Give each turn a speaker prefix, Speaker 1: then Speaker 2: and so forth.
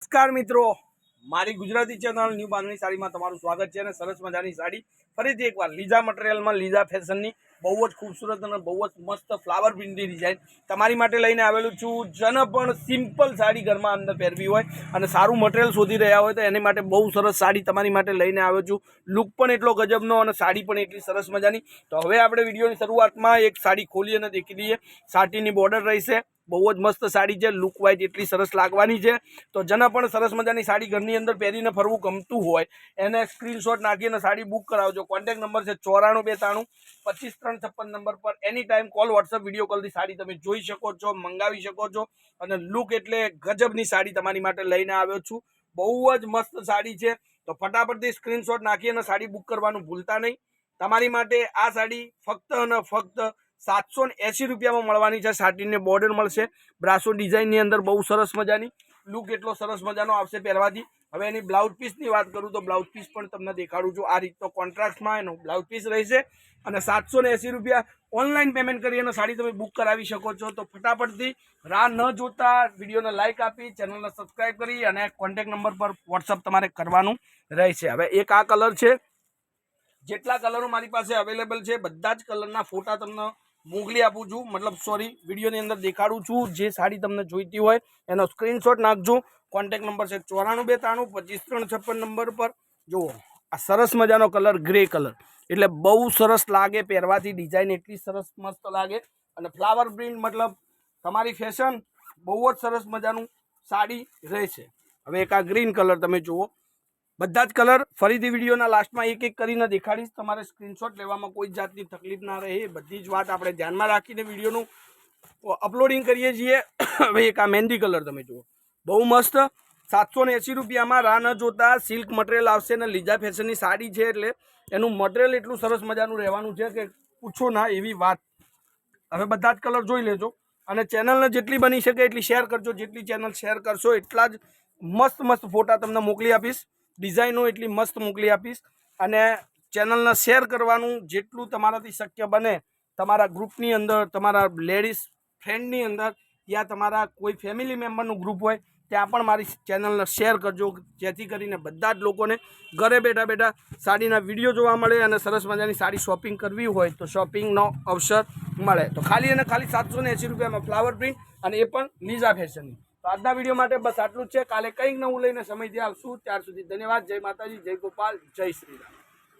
Speaker 1: નમસ્કાર મિત્રો, મારી ગુજરાતી ચેનલ ન્યૂ બાંધણી સાડીમાં તમારું સ્વાગત છે અને સરસ મજાની સાડી ફરીથી એકવાર લીઝા મટીરિયલમાં લીઝા ફેશનની બહુ જ ખૂબસૂરત અને બહુ જ મસ્ત ફ્લાવર પ્રિન્ટની ડિઝાઇન તમારી માટે લઈને આવેલું છું। જેને પણ સિમ્પલ સાડી ઘરમાં અંદર પહેરવી હોય અને સારું મટીરિયલ શોધી રહ્યા હોય તો એની માટે બહુ સરસ સાડી તમારી માટે લઈને આવ્યો છું। લુક પણ એટલો ગજબનો અને સાડી પણ એટલી સરસ મજાની। તો હવે આપણે વિડીયોની શરૂઆતમાં એક સાડી ખોલી અને દેખી લઈએ। સાટીની બોર્ડર રહેશે, બહુ જ મસ્ત સાડી છે, લુક વાઇઝ એટલી સરસ લાગવાની છે। તો જેને પણ સરસ મજાની સાડી ઘરની અંદર પહેરીને ફરવું ગમતું હોય એને સ્ક્રીનશોટ નાખીને સાડી બુક કરાવજો। કોન્ટેક્ટ નંબર છે 9492 25356 નંબર પર any time call WhatsApp video કોલથી સાડી તમે જોઈ શકો છો, મંગાવી શકો છો। અને લુક એટલે ગજબની સાડી તમારી માટે લઈને આવ્યો છું। બહુ જ મસ્ત સાડી છે, તો ફટાફટથી સ્ક્રીનશોટ નાખી અને સાડી બુક કરવાનું ભૂલતા નહીં। તમારી માટે આ સાડી ફક્ત અને ફક્ત 780 રૂપિયામાં મળવાની છે। સાટીને બોર્ડર મળશે, બ્રાસો ડિઝાઇનની અંદર બહુ સરસ મજાની, લુક એટલો સરસ મજાનો આવશે પહેરવાથી। હવે એની બ્લાઉઝ પીસની વાત કરું તો બ્લાઉઝ પીસ પણ તમને દેખાડું છું। આ રીતનો કોન્ટ્રાસ્ટમાં એનો બ્લાઉઝ પીસ રહેશે અને 780 રૂપિયા ઓનલાઈન પેમેન્ટ કરી અને સાડી તમે બુક કરાવી શકો છો। તો ફટાફટથી રાહ ન જોતા વિડીયોને લાઇક આપી, ચેનલને સબસ્ક્રાઈબ કરી અને કોન્ટેક્ટ નંબર પર વોટ્સઅપ તમારે કરવાનું રહેશે। હવે એક આ કલર છે, જેટલા કલરો મારી પાસે અવેલેબલ છે બધા જ કલરના ફોટા તમને મોકલી આપું છું, મતલબ સોરી વિડીયોની અંદર દેખાડું છું। જે સાડી તમને જોઈતી હોય એનો સ્ક્રીનશોટ નાખજો। કોન્ટેક્ટ નંબર છે 9492 25356 નંબર પર। જુઓ આ સરસ મજાનો કલર, ગ્રે કલર, એટલે બહુ સરસ લાગે પહેરવાથી, ડિઝાઇન એટલી સરસ મસ્ત લાગે અને ફ્લાવર પ્રિન્ટ મતલબ તમારી ફેશન બહુ જ સરસ મજાનું સાડી રહેશે। હવે એક આ ગ્રીન કલર તમે જુઓ, બધા જ કલર ફરીથી વિડીયોના લાસ્ટમાં એક એક કરીને દેખાડીશ। તમારે સ્ક્રીનશોટ લેવામાં કોઈ જાતની તકલીફ ના રહે, બધી જ વાત આપણે ધ્યાનમાં રાખીને વિડીયોનું અપલોડિંગ કરીએ છીએ। હવે એક આ મહેંદી કલર તમે જુઓ, બહુ મસ્ત, 780 રૂપિયામાં રાહ ન જોતા સિલ્ક મટીરિયલ આવશે અને લીઝા ફેશનની સાડી છે એટલે એનું મટીરિયલ એટલું સરસ મજાનું રહેવાનું છે કે પૂછો ના એવી વાત। હવે બધા જ કલર જોઈ લેજો અને ચેનલને જેટલી બની શકે એટલી શેર કરજો। જેટલી ચેનલ શેર કરશો એટલા જ મસ્ત મસ્ત ફોટા તમને મોકલી આપીશ, ડિઝાઇનો એટલી મસ્ત મોકલી આપીશ। અને ચેનલને શેર કરવાનું જેટલું તમારાથી શક્ય બને, તમારા ગ્રુપની અંદર, તમારા લેડીઝ ફ્રેન્ડની અંદર, યા તમારા કોઈ ફેમિલી મેમ્બરનું ગ્રુપ હોય ત્યાં પણ મારી ચેનલને શેર કરજો, જેથી કરીને બધા જ લોકોને ઘરે બેઠા બેઠા સાડીના વિડીયો જોવા મળે અને સરસ મજાની સાડી શોપિંગ કરવી હોય તો શોપિંગનો અવસર મળે। તો ખાલી અને ખાલી 780 રૂપિયામાં ફ્લાવર પ્રિન્ટ અને એ પણ લીઝા ફેશનની। તો આજના વિડીયો માટે બસ આટલું જ છે। કાલે કંઈક નવું લઈને સમયથી આવશું, ત્યાર સુધી ધન્યવાદ। જય માતાજી, જય ગોપાલ, જય શ્રી રામ।